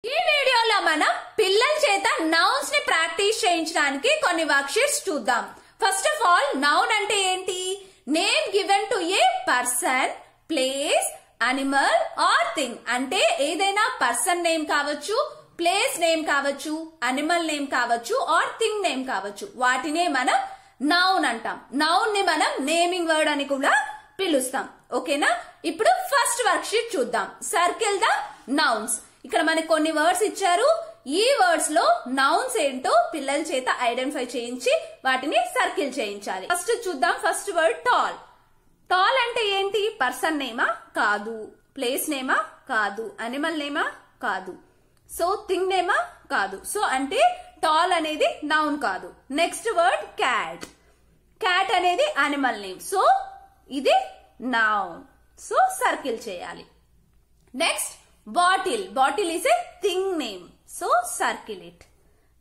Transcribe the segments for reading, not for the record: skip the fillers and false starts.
ఈ వీడియోలో మనం పిల్లల చేత నౌన్స్ ని ప్రాక్టీస్ చేయించడానికి కొన్ని వర్క్షీట్స్ చూద్దాం. ఫస్ట్ ఆఫ్ ఆల్, నౌన్ అంటే ఏంటి? Name given to a person, place, animal or thing. అంటే ఏదైనా పర్సన్ నేమ్ కావచ్చు, ప్లేస్ నేమ్ కావచ్చు, అనిమల్ నేమ్ కావచ్చు ఆర్ థింగ్ నేమ్ కావచ్చు. వాటినే మనం నౌన్ అంటాం. నౌన్ ని మనం నేమింగ్ వర్డ్ అని కూడా పిలుస్తాం. ఓకేనా? ఇప్పుడు ఫస్ట్ వర్క్షీట్ చూద్దాం. Circle the nouns. ఇక్కడ మనకి కొన్ని వర్డ్స్ ఇచ్చారు. ఈ వర్డ్స్ లో నౌన్స్ ఏంటో పిల్లల చేత ఐడెంటిఫై చేయించి వాటిని సర్కిల్ చేయించాలి. ఫస్ట్ చూద్దాం. First word tall. టాల్ అంటే ఏంటి? పర్సన్ నేమా? కాదు. ప్లేస్ నేమా? కాదు. అనిమల్ నేమా? కాదు. సో థింగ్ నేమా? కాదు. సో అంటే టాల్ అనేది నౌన్ కాదు. Next word cat. క్యాట్ అనేది అనిమల్ నేమ్. సో ఇది నౌన్. సో సర్కిల్ చేయాలి. Next bottle. Bottle is a thing name. So circle it.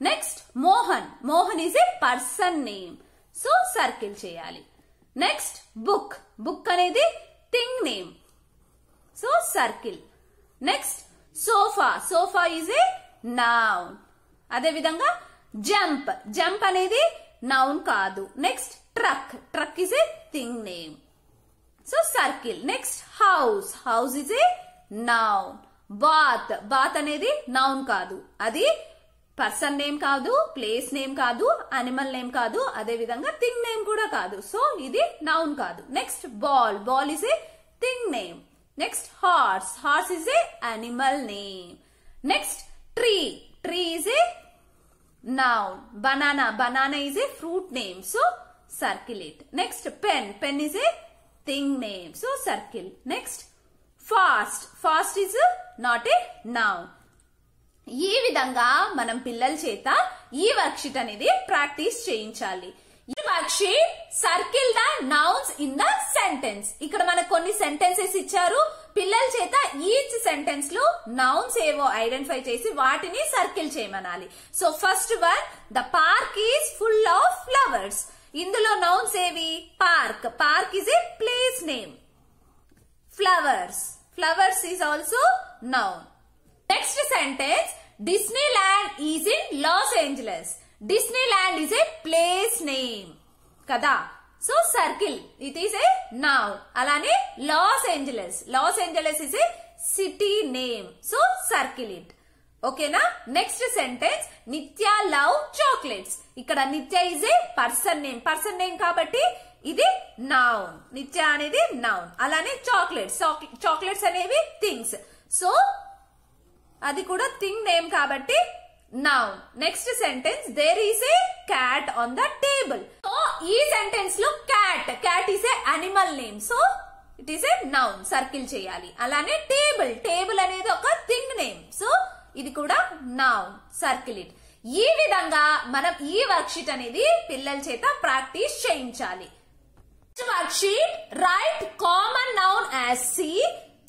Next Mohan. Mohan is a person name. So circle చేయాలి. Next book. Book అనేది thing name. So circle. Next sofa. Sofa is a noun. అదే విధంగా jump. Jump అనేది noun కాదు. Next truck. Truck is a thing name. So circle. Next house. House is a noun. Bath. Bath అనేది noun కాదు. అది person name కాదు, place name కాదు, animal name కాదు, అదే విధంగా థింగ్ నేమ్ కూడా కాదు. సో ఇది నౌన్ కాదు. Next ball. Ball is a thing name. Next horse. Horse is a animal name. Next tree. Tree is a noun. Banana. Banana is a fruit name. So circle it. Next pen. Pen is a thing name. So circle. Next fast. Fast is not a noun. ఈ విధంగా మనం పిల్లల చేత ఈ worksheet అనేది practice చేయించాలి. ఈ worksheet circle the nouns in the sentence. ఇక్కడ మనకు కొన్ని సెంటెన్సెస్ ఇచ్చారు. పిల్లల చేత ఈచ్ సెంటెన్స్ లో నౌన్స్ ఏవో ఐడెంటిఫై చేసి వాటిని సర్కిల్ చేయమనాలి. So first one, the park is full of flowers. ఇందులో నౌన్స్ ఏవి? Park. Park is a place name. Flowers. Flowers is also noun. Next sentence, Disneyland is in Los Angeles. Disneyland is a place name. Kada. So circle. It is a noun. Alane Los Angeles. Los Angeles is a city name. So circle it. Okay na? Next sentence, Nitya love chocolates. Ikkada Nitya is a person name. Person name kabatti ఇది noun. Nitya అనేది noun. అలానే chocolates. Chocolates అనేవి things. So అది కూడా thing name కాబట్టి noun. Next sentence, there is a cat on the table. So ఈ sentence లో cat. Cat is a animal name. So it is a noun. Circle చేయాలి. అలానే table. Table అనేది ఒక థింగ్ నేమ్. సో ఇది కూడా noun. Circle it. ఈ విధంగా మనం ఈ వర్క్షీట్ అనేది పిల్లల చేత ప్రాక్టీస్ చేయించాలి. Worksheet, write common noun as C,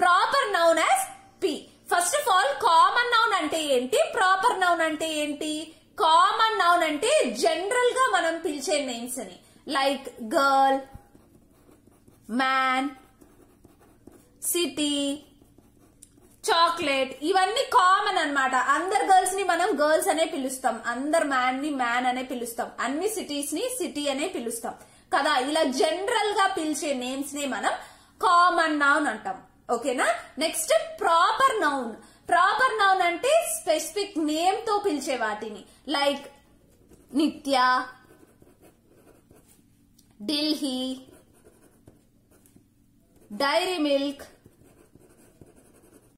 proper noun as P. First of all, common noun అంటే ఏంటి, proper noun అంటే ఏంటి? Common noun అంటే జనరల్ గా మనం పిలిచే నేమ్స్ అని, like girl, man, city, chocolate, ఇవన్నీ కామన్ అన్నమాట. అందరు గర్ల్స్ ని మనం గర్ల్స్ అనే పిలుస్తాం. అందరు మ్యాన్ ని మ్యాన్ అనే పిలుస్తాం. అన్ని సిటీస్ ని సిటీ అనే పిలుస్తాం కదా. ఇలా జనరల్ గా పిలిచే నేమ్స్ ని మనం కామన్ నౌన్ అంటాం. ఓకేనా? Next proper noun. Proper noun అంటే స్పెసిఫిక్ నేమ్ తో పిలిచే వాటిని, like Nithya, Delhi, Dairy Milk.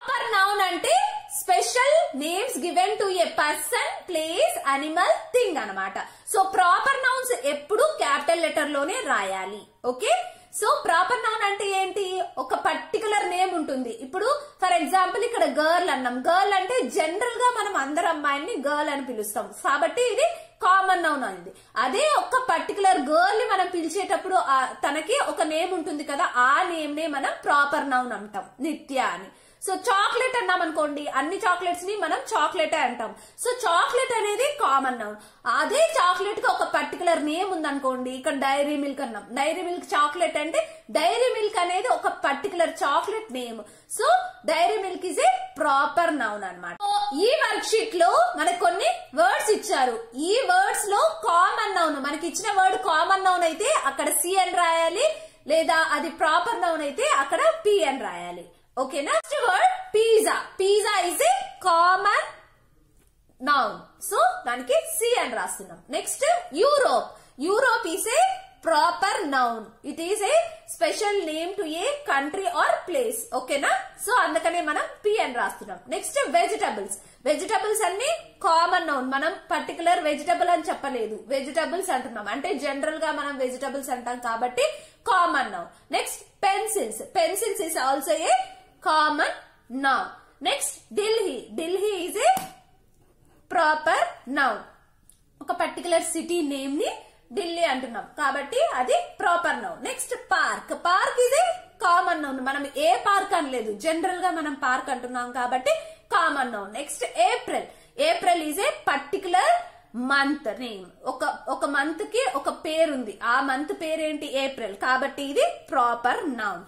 Proper noun అంటే special names given to a person, place, animal, thing అన్నమాట. సో ప్రాపర్ నౌన్స్ ఎప్పుడు క్యాపిటల్ లెటర్ లోనే రాయాలి. ఓకే? సో ప్రాపర్ నౌన్ అంటే ఏంటి? ఒక పర్టికులర్ నేమ్ ఉంటుంది. ఇప్పుడు ఫర్ ఎగ్జాంపుల్ ఇక్కడ గర్ల్ అన్నాం. గర్ల్ అంటే జనరల్ గా మనం అందరు అమ్మాయిని గర్ల్ అని పిలుస్తాం కాబట్టి ఇది కామన్ నౌన్ అయింది. అదే ఒక పర్టికులర్ గర్ల్ ని మనం పిలిచేటప్పుడు తనకి ఒక నేమ్ ఉంటుంది కదా, ఆ నేమ్ నే మనం ప్రాపర్ నౌన్ అంటాం, నిత్య అని. సో చాక్లెట్ అన్నాం అనుకోండి, అన్ని చాక్లెట్స్ ని మనం చాక్లెట్ అంటాం. సో చాక్లెట్ అనేది కామన్ నౌన్. అదే చాక్లెట్ కి ఒక పర్టికులర్ నేమ్ ఉందనుకోండి, ఇక్కడ డైరీ మిల్క్ అన్నాం. డైరీ మిల్క్ చాక్లెట్ అంటే డైరీ మిల్క్ అనేది ఒక particular chocolate name. So dairy milk is a proper noun అన్నమాట. ఈ వర్క్ షీట్ లో మనకు కొన్ని వర్డ్స్ ఇచ్చారు. ఈ వర్డ్స్ లో కామన్ నౌన్, మనకి ఇచ్చిన వర్డ్ కామన్ నౌన్ అయితే అక్కడ సి అని రాయాలి, లేదా అది ప్రాపర్ నౌన్ అయితే అక్కడ పి అని రాయాలి. ఓకేనా? Next word pizza. Pizza is a common noun. So దానికి సి అని రాస్తున్నాం. Next Europe. Europe is a proper noun. It is a special name to a country or place. ఓకేనా? సో అందుకనే మనం పి అని రాస్తున్నాం. Next vegetables. వెజిటబుల్స్ అన్ని common noun. మనం పర్టికులర్ వెజిటబుల్ అని చెప్పలేదు, వెజిటబుల్స్ అంటున్నాం. అంటే జనరల్ గా మనం వెజిటబుల్స్ అంటాం కాబట్టి common noun. Next pencils. Pencils is also a common noun. Next Delhi. Delhi is a proper noun. ఒక పర్టికులర్ సిటీ నేమ్ ని ఢిల్లీ అంటున్నాం కాబట్టి అది proper noun. Next park. Park is A common noun. మనం ఏ పార్క్ అనలేదు, జనరల్ గా మనం పార్క్ అంటున్నాం కాబట్టి common noun. Next April. April is a particular month name. ఒక మంత్ కి ఒక పేరు ఉంది, ఆ మంత్ పేరేంటి? ఏప్రిల్. కాబట్టి ఇది ప్రాపర్ నౌన్.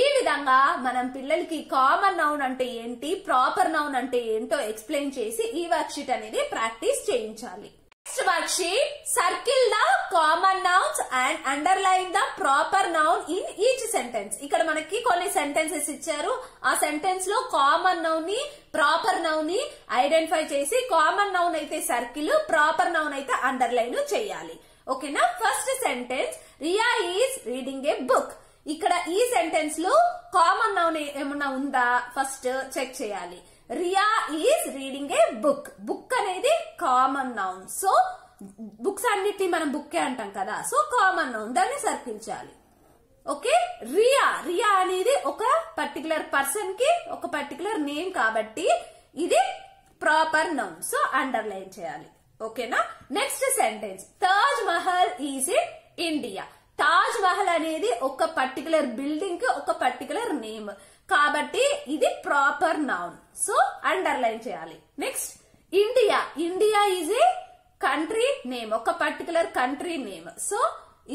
ఈ విధంగా మనం పిల్లలకి కామన్ నౌన్ అంటే ఏంటి, ప్రాపర్ నౌన్ అంటే ఏంటో ఎక్స్ప్లెయిన్ చేసి ఈ వర్క్ షీట్ అనేది ప్రాక్టీస్ చేయించాలి. Next worksheet, circle the common nouns and underline the proper noun in each sentence. ఇక్కడ మనకి కొన్ని సెంటెన్సెస్ ఇచ్చారు. ఆ సెంటెన్స్ లో కామన్ నౌన్ ని, ప్రాపర్ నౌన్ ని ఐడెంటిఫై చేసి కామన్ నౌన్ అయితే సర్కిల్, ప్రాపర్ నౌన్ అయితే అండర్లైన్ చేయాలి. ఓకేనా? First sentence, Riya is reading a book. ఇక్కడ ఈ సెంటెన్స్ లో కామన్ నౌన్ ఏమన్నా ఉందా ఫస్ట్ చెక్ చేయాలి. Riya is reading a book. Book అనేది కామన్ నౌన్. సో బుక్స్ అన్నిటినీ మనం బుక్కే అంటాం కదా, సో కామన్ నౌన్, దాన్ని సర్కిల్ చేయాలి. ఓకే? రియా. రియా అనేది ఒక పర్టికులర్ పర్సన్ కి ఒక పర్టికులర్ నేమ్ కాబట్టి ఇది ప్రాపర్ నౌన్. సో అండర్లైన్ చేయాలి. ఓకేనా? Next sentence, Taj Mahal is in India. Taj Mahal అనేది ఒక పర్టికులర్ బిల్డింగ్ కి ఒక పర్టికులర్ నేమ్ కాబట్టి ఇది ప్రాపర్ నౌన్. సో అండర్లైన్ చేయాలి. Next India. India is a country name, ఒక పర్టికులర్ కంట్రీ నేమ్. సో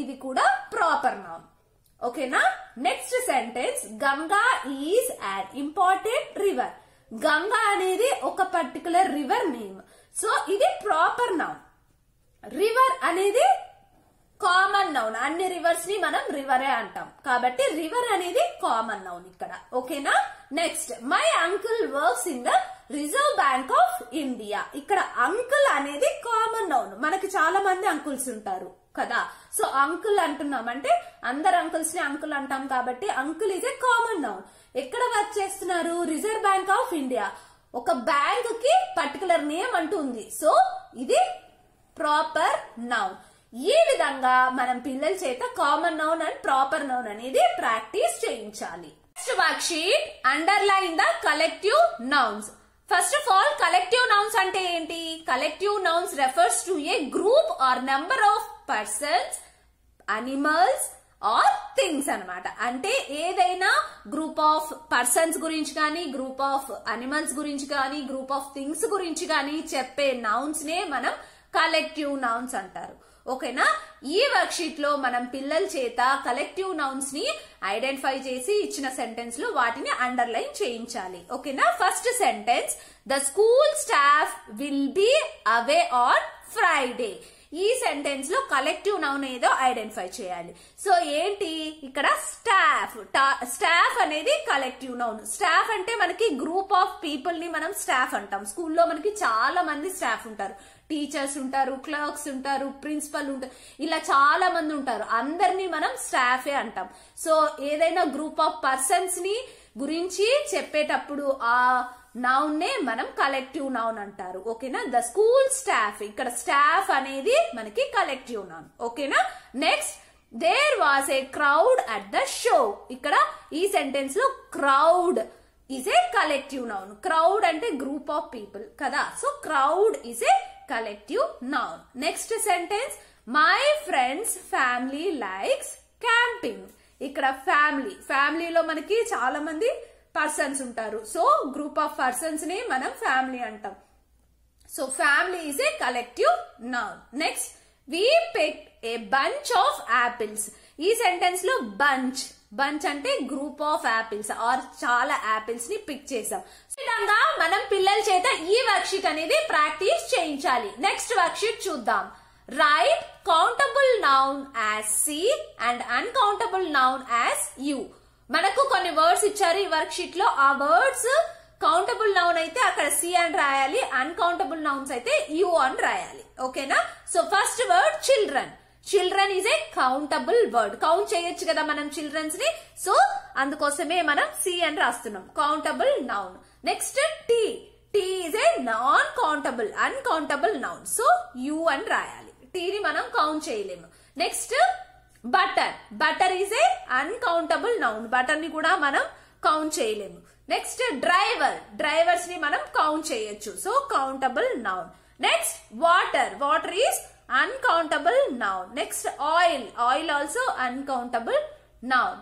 ఇది కూడా ప్రాపర్ నౌన్. ఓకేనా? Next sentence, Ganga is an important river. Ganga అనేది ఒక పర్టికులర్ రివర్ నేమ్. సో ఇది ప్రాపర్ నౌన్. రివర్ అనేది కామన్ నౌన్. అన్ని రివర్స్ ని మనం రివరే అంటాం కాబట్టి రివర్ అనేది కామన్ నౌన్ ఇక్కడ. ఓకేనా? Next, my uncle works in the reserve bank of India. ఇక్కడ అంకుల్ అనేది కామన్ నౌన్. మనకి చాలా మంది అంకుల్స్ ఉంటారు కదా, సో అంకుల్ అంటున్నాం అంటే అందరు అంకుల్స్ ని అంకుల్ అంటాం కాబట్టి uncle is a common noun. ఎక్కడ వర్క్ చేస్తున్నారు? Reserve bank of India. ఒక బ్యాంక్ కి పర్టికులర్ నేమ్ అంటూ ఉంది. సో ఇది ప్రాపర్ నౌన్. ఈ విధంగా మనం పిల్లల చేత common noun and proper noun అనేది ప్రాక్టీస్ చేయించాలి. Next worksheet, underline the collective nouns. First of all, collective nouns అంటే ఏంటి? Collective nouns refers to a group or number of persons, animals or things అన్నమాట. అంటే ఏదైనా group of persons గురించి కానీ, group of animals గురించి కానీ, group of things గురించి కానీ చెప్పే నౌన్స్ నే మనం కలెక్టివ్ నౌన్స్ అంటారు. ఓకేనా? ఈ వర్క్ షీట్ లో మనం పిల్లల చేత కలెక్టివ్ నౌన్స్ ని ఐడెంటిఫై చేసి ఇచ్చిన సెంటెన్స్ లో వాటిని అండర్లైన్ చేయించాలి. ఓకేనా? First sentence, the school staff will be away on Friday. ఈ సెంటెన్స్ లో కలెక్టివ్ నౌన్ ఏదో ఐడెంటిఫై చేయాలి. సో ఏంటి ఇక్కడ? స్టాఫ్. స్టాఫ్ అనేది కలెక్టివ్ నౌన్. స్టాఫ్ అంటే మనకి గ్రూప్ ఆఫ్ పీపుల్ ని మనం స్టాఫ్ అంటాం. స్కూల్లో మనకి చాలా మంది స్టాఫ్ ఉంటారు. టీచర్స్ ఉంటారు, క్లర్క్స్ ఉంటారు, ప్రిన్సిపల్ ఉంటారు, ఇలా చాలా మంది ఉంటారు. అందరినీ మనం స్టాఫే అంటాం. సో ఏదైనా గ్రూప్ ఆఫ్ పర్సన్స్ ని గురించి చెప్పేటప్పుడు ఆ నౌన్ నే మనం కలెక్టివ్ నౌన్ అంటారు. ఓకేనా? The school staff. ఇక్కడ స్టాఫ్ అనేది మనకి కలెక్టివ్ నౌన్. ఓకేనా? Next, there was a crowd at the show. ఇక్కడ ఈ సెంటెన్స్ లో crowd is a collective noun. Crowd అంటే గ్రూప్ ఆఫ్ పీపుల్ కదా, so crowd is a collective noun. Next sentence, my friends family likes camping. ఇక్కడ ఫ్యామిలీలో మనకి చాలా మంది పర్సన్స్ ఉంటారు. సో గ్రూప్ ఆఫ్ పర్సన్స్ ని మనం ఫ్యామిలీ అంటాం. So family is a collective noun. Next, we picked a bunch of apples. ఈ సెంటెన్స్ లో బంచ్ అంటే గ్రూప్ ఆఫ్ యాపిల్స్ ఆర్ చాలా యాపిల్స్ ని పిక్ చేసాం. ఈ విధంగా మనం పిల్లల చేత ఈ వర్క్ షీట్ అనేది ప్రాక్టీస్ చేయించాలి. నెక్స్ట్ వర్క్ షీట్ చూద్దాం. Write countable noun as C and uncountable noun as U. మనకు కొన్ని వర్డ్స్ ఇచ్చారు ఈ వర్క్ షీట్ లో. ఆ వర్డ్స్ కౌంటబుల్ నౌన్ అయితే అక్కడ సి అని రాయాలి, అన్కౌంటబుల్ నౌన్స్ అయితే యు అని రాయాలి. ఓకేనా? So first word children. Children is a countable word. Count చేయొచ్చు కదా మనం చిల్డ్రన్స్ ని. సో అందుకోసమే మనం సి అని రాస్తున్నాం, countable noun. Next tea. Tea is a non countable, uncountable noun. So U అని రాయాలి. టీని మనం కౌంట్ చేయలేము. Next butter. Butter is a uncountable noun. Butter ని కూడా మనం కౌంట్ చేయలేము. Next driver. డ్రైవర్స్ ని మనం కౌంట్ చేయొచ్చు. So countable noun. Next water. Water is uncountable noun. Next oil. Oil also uncountable noun.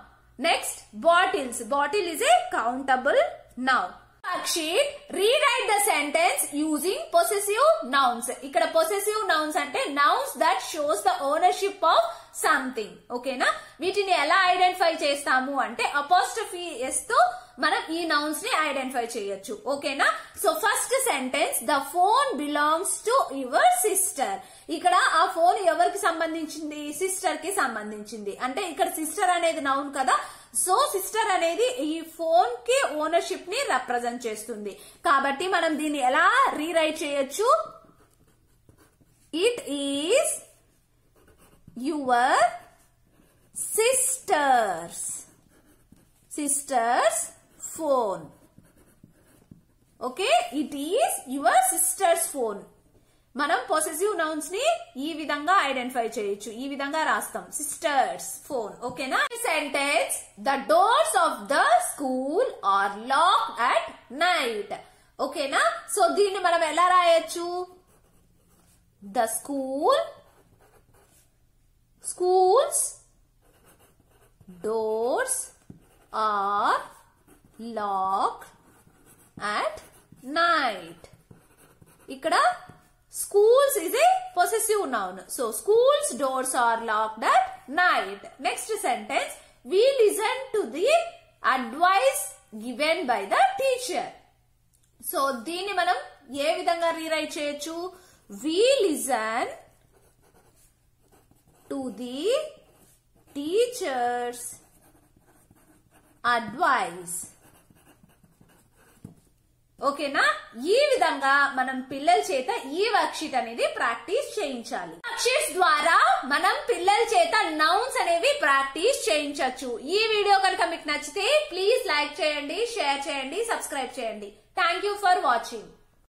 Next bottles. Bottle is a countable noun. Worksheet, rewrite the sentence using possessive nouns. ఇక్కడ possessive nouns అంటే nouns that shows the ownership of something. ఓకేనా? వీటిని ఎలా identify చేస్తాము అంటే apostrophe yes తో మనం ఈ నౌన్స్ ని ఐడెంటిఫై చేయొచ్చు. ఓకేనా? So first sentence, the phone belongs to your sister. ఇక్కడ ఆ ఫోన్ ఎవరికి సంబంధించింది? సిస్టర్ కి సంబంధించింది. అంటే ఇక్కడ సిస్టర్ అనేది నౌన్ కదా. సో సిస్టర్ అనేది ఈ ఫోన్ కి ఓనర్షిప్ ని రిప్రజెంట్ చేస్తుంది. కాబట్టి మనం దీన్ని ఎలా రీరైట్ చేయొచ్చు? It is your sister's phone. Okay, it is your sister's phone. మనం పొసెసివ్ నౌన్స్ ని ఈ విధంగా ఐడెంటిఫై చేయొచ్చు. ఈ విధంగా రాస్తాం, సిస్టర్స్ ఫోన్. ఓకేనా? Sentence, the doors of the school are locked at night. ఓకేనా? సో దీన్ని మనం ఎలా రాయొచ్చు? The school's doors are locked at night. ఇక్కడ schools is a possessive noun. So schools doors are locked at night. Next sentence, we listen to the advice given by the teacher. So దీన్ని మనం ఏ విధంగా rewrite చేయొచ్చు? We listen to the teacher's advice. ఓకేనా? ఈ విధంగా మనం పిల్లల చేత ఈ వర్క్ షీట్ అనేది ప్రాక్టీస్ చేయించాలి. వర్క్ షీట్స్ ద్వారా మనం పిల్లల చేత నౌన్స్ అనేవి ప్రాక్టీస్ చేయించవచ్చు. ఈ వీడియో కనుక మీకు నచ్చితే ప్లీజ్ లైక్ చేయండి, షేర్ చేయండి, సబ్స్క్రైబ్ చేయండి. Thank you for watching.